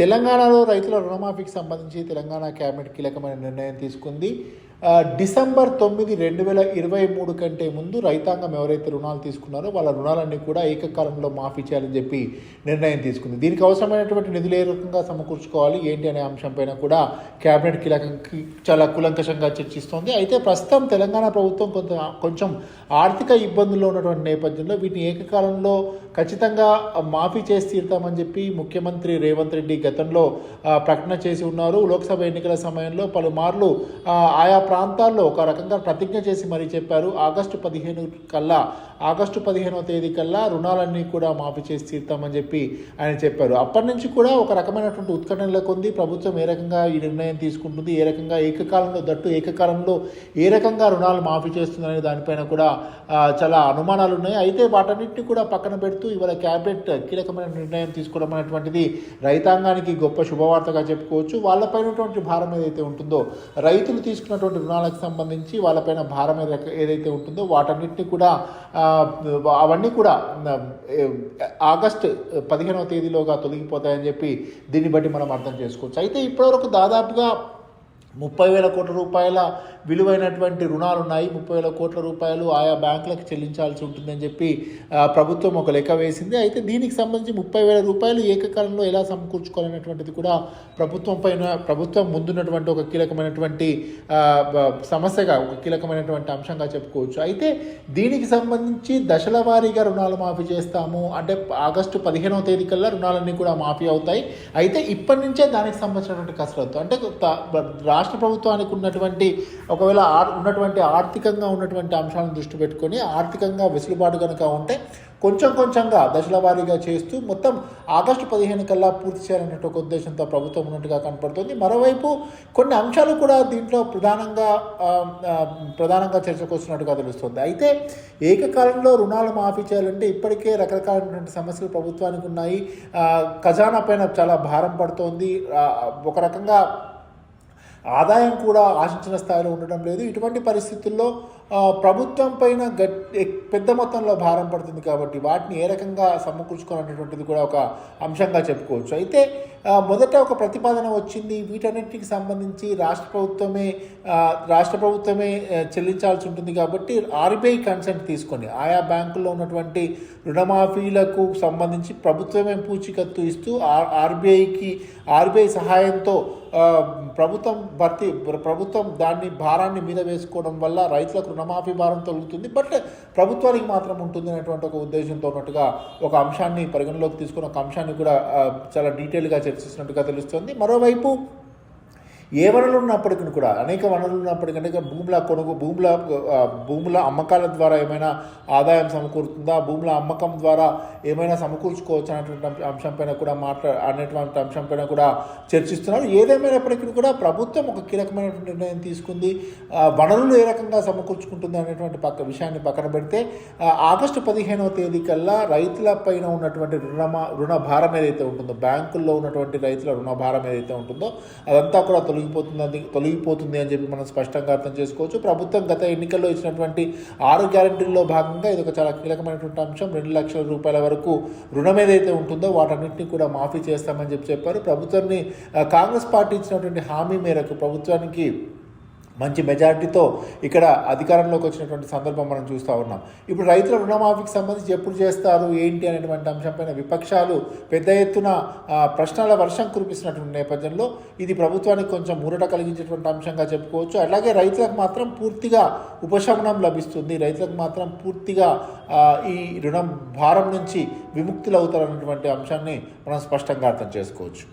తెలంగాణలో రైతుల రుణమాఫీకి సంబంధించి తెలంగాణ కేబినెట్ కీలకమైన నిర్ణయం తీసుకుంది. డిసెంబర్ 9, 2023 కంటే ముందు రైతాంగం ఎవరైతే రుణాలు తీసుకున్నారో వాళ్ళ రుణాలన్నీ కూడా ఏకకాలంలో మాఫీ చేయాలని చెప్పి నిర్ణయం తీసుకుంది. దీనికి అవసరమైనటువంటి నిధులు ఏ రకంగా సమకూర్చుకోవాలి ఏంటి అనే అంశంపైన కూడా కేబినెట్ చాలా కూలంకషంగా చర్చిస్తోంది. అయితే ప్రస్తుతం తెలంగాణ ప్రభుత్వం కొంచెం ఆర్థిక ఇబ్బందుల్లో ఉన్నటువంటి నేపథ్యంలో వీటిని ఏకకాలంలో ఖచ్చితంగా మాఫీ చేసి తీరుతామని చెప్పి ముఖ్యమంత్రి రేవంత్ రెడ్డి గతంలో ప్రకటన చేసి ఉన్నారు. లోక్సభ ఎన్నికల సమయంలో పలుమార్లు ఆయా ప్రాంతాల్లో ఒక రకంగా ప్రతిజ్ఞ చేసి మరీ చెప్పారు. ఆగస్టు 15వ తేదీ కల్లా రుణాలన్నీ కూడా మాఫీ చేసి తీరుతామని చెప్పి ఆయన చెప్పారు. అప్పటి నుంచి కూడా ఒక రకమైనటువంటి ఉత్కంఠ నెలకొంది. ప్రభుత్వం ఏ రకంగా ఈ నిర్ణయం తీసుకుంటుంది, ఏ రకంగా ఏకకాలంలో ఏ రకంగా రుణాలు మాఫీ చేస్తుందనే దానిపైన కూడా చాలా అనుమానాలు ఉన్నాయి. అయితే వాటన్నిటిని కూడా పక్కన పెడుతూ ఇవాళ క్యాబినెట్ కీలకమైన నిర్ణయం తీసుకోవడం అనేటువంటిది రైతాంగానికి గొప్ప శుభవార్తగా చెప్పుకోవచ్చు. వాళ్ళపైనటువంటి భారం ఏదైతే ఉంటుందో, రైతులు తీసుకున్నటువంటి రుణాలకు సంబంధించి వాళ్ళపైన భారం ఏదైతే ఉంటుందో వాటన్నిటిని కూడా అవన్నీ కూడా ఆగస్టు 15వ తేదీలోగా తొలగిపోతాయని చెప్పి దీన్ని బట్టి మనం అర్థం చేసుకోవచ్చు. అయితే ఇప్పటివరకు దాదాపుగా 30,000 కోట్ల రూపాయల విలువైనటువంటి రుణాలు ఉన్నాయి. 30,000 కోట్ల రూపాయలు ఆయా బ్యాంకులకు చెల్లించాల్సి ఉంటుందని చెప్పి ప్రభుత్వం ఒక లెక్క వేసింది. అయితే దీనికి సంబంధించి 30,000 రూపాయలు ఏకకాలంలో ఎలా సమకూర్చుకోవాలనేటువంటిది కూడా ప్రభుత్వం ముందున్నటువంటి ఒక కీలకమైనటువంటి సమస్యగా, ఒక కీలకమైనటువంటి అంశంగా చెప్పుకోవచ్చు. అయితే దీనికి సంబంధించి దశల వారీగా రుణాలు మాఫీ చేస్తాము అంటే ఆగస్టు 15వ తేదీ కల్లా రుణాలన్నీ కూడా మాఫీ అవుతాయి. అయితే ఇప్పటి నుంచే దానికి సంబంధించినటువంటి కసరత్తు అంటే రాష్ట్ర ప్రభుత్వానికి ఉన్నటువంటి ఒకవేళ ఉన్నటువంటి ఆర్థికంగా ఉన్నటువంటి అంశాలను దృష్టి పెట్టుకొని ఆర్థికంగా వెసులుబాటు కనుక ఉంటే కొంచెంగా దశల వారీగా చేస్తూ మొత్తం ఆగస్టు 15 కల్లా పూర్తి చేయాలనే ఒక ఉద్దేశంతో ప్రభుత్వం ఉన్నట్టుగా కనపడుతుంది. మరోవైపు కొన్ని అంశాలు కూడా దీంట్లో ప్రధానంగా చర్చకు వస్తున్నట్టుగా తెలుస్తుంది. అయితే ఏకకాలంలో రుణాలు మాఫీ చేయాలంటే ఇప్పటికే రకరకాలైనటువంటి సమస్యలు ప్రభుత్వానికి ఉన్నాయి. ఖజానా పైన చాలా భారం పడుతోంది. ఒక రకంగా ఆదాయం కూడా ఆశించిన స్థాయిలో ఉండడం లేదు. ఇటువంటి పరిస్థితుల్లో ప్రభుత్వం పైన పెద్ద మొత్తంలో భారం పడుతుంది కాబట్టి వాటిని ఏ రకంగా సమకూర్చుకోవాలనేటువంటిది కూడా ఒక అంశంగా చెప్పుకోవచ్చు. అయితే మొదట ఒక ప్రతిపాదన వచ్చింది. వీటన్నిటికి సంబంధించి రాష్ట్ర ప్రభుత్వమే చెల్లించాల్సి ఉంటుంది కాబట్టి ఆర్బీఐ కన్సెంట్ తీసుకొని ఆయా బ్యాంకుల్లో ఉన్నటువంటి రుణమాఫీలకు సంబంధించి ప్రభుత్వమే పూచీకత్తు ఇస్తూ ఆర్బీఐ సహాయంతో ప్రభుత్వం దాన్ని భారాన్ని మీద వేసుకోవడం వల్ల రైతులకు రుణమాఫీ భారం తొలుగుతుంది, బట్ ప్రభుత్వానికి మాత్రం ఉంటుంది అనేటువంటి ఒక ఉద్దేశంతో ఉన్నట్టుగా ఒక అంశాన్ని పరిగణలోకి తీసుకుని ఒక అంశాన్ని కూడా చాలా డీటెయిల్గా చర్చిస్తున్నట్టుగా తెలుస్తుంది. మరోవైపు ఏ వనరులు ఉన్నప్పటికీ కూడా అనేక వనరులు ఉన్నప్పటికంటే భూముల అమ్మకాల ద్వారా ఏమైనా ఆదాయం సమకూరుతుందా, భూముల అమ్మకం ద్వారా ఏమైనా సమకూర్చుకోవచ్చు అనేటువంటి అంశంపైన కూడా అనేటువంటి అంశంపైన కూడా చర్చిస్తున్నారు. ఏదేమైనప్పటికీ కూడా ప్రభుత్వం ఒక కీలకమైనటువంటి నిర్ణయం తీసుకుంది. వనరులు ఏ రకంగా సమకూర్చుకుంటుంది అనేటువంటి విషయాన్ని పక్కన పెడితే ఆగస్టు 15వ తేదీ కల్లా రైతుల పైన ఉన్నటువంటి రుణ భారం ఏదైతే ఉంటుందో, బ్యాంకుల్లో ఉన్నటువంటి రైతుల రుణ భారం ఏదైతే ఉంటుందో అదంతా కూడా తొలగిపోతుంది అని చెప్పి మనం స్పష్టంగా అర్థం చేసుకోవచ్చు. ప్రభుత్వం గత ఎన్నికల్లో ఇచ్చినటువంటి 6 గ్యారెంటీల్లో భాగంగా ఇది ఒక చాలా కీలకమైనటువంటి అంశం. 2 లక్షల రూపాయల వరకు రుణం ఏదైతే ఉంటుందో వాటన్నింటినీ కూడా మాఫీ చేస్తామని చెప్పారు. ప్రభుత్వాన్ని కాంగ్రెస్ పార్టీ ఇచ్చినటువంటి హామీ మేరకు ప్రభుత్వానికి మంచి మెజారిటీతో ఇక్కడ అధికారంలోకి వచ్చినటువంటి సందర్భం మనం చూస్తూ ఉన్నాం. ఇప్పుడు రైతుల రుణమాఫీకి సంబంధించి ఎప్పుడు చేస్తారు ఏంటి అనేటువంటి అంశంపైన విపక్షాలు పెద్ద ఎత్తున ప్రశ్నల వర్షం కురిపిస్తున్నటువంటి నేపథ్యంలో ఇది ప్రభుత్వానికి కొంచెం ఊరట కలిగించేటువంటి అంశంగా చెప్పుకోవచ్చు. అలాగే రైతులకు మాత్రం పూర్తిగా ఉపశమనం లభిస్తుంది, రైతులకు మాత్రం పూర్తిగా ఈ రుణం భారం నుంచి విముక్తులు అవుతారన్నటువంటి అంశాన్ని మనం స్పష్టంగా అర్థం చేసుకోవచ్చు.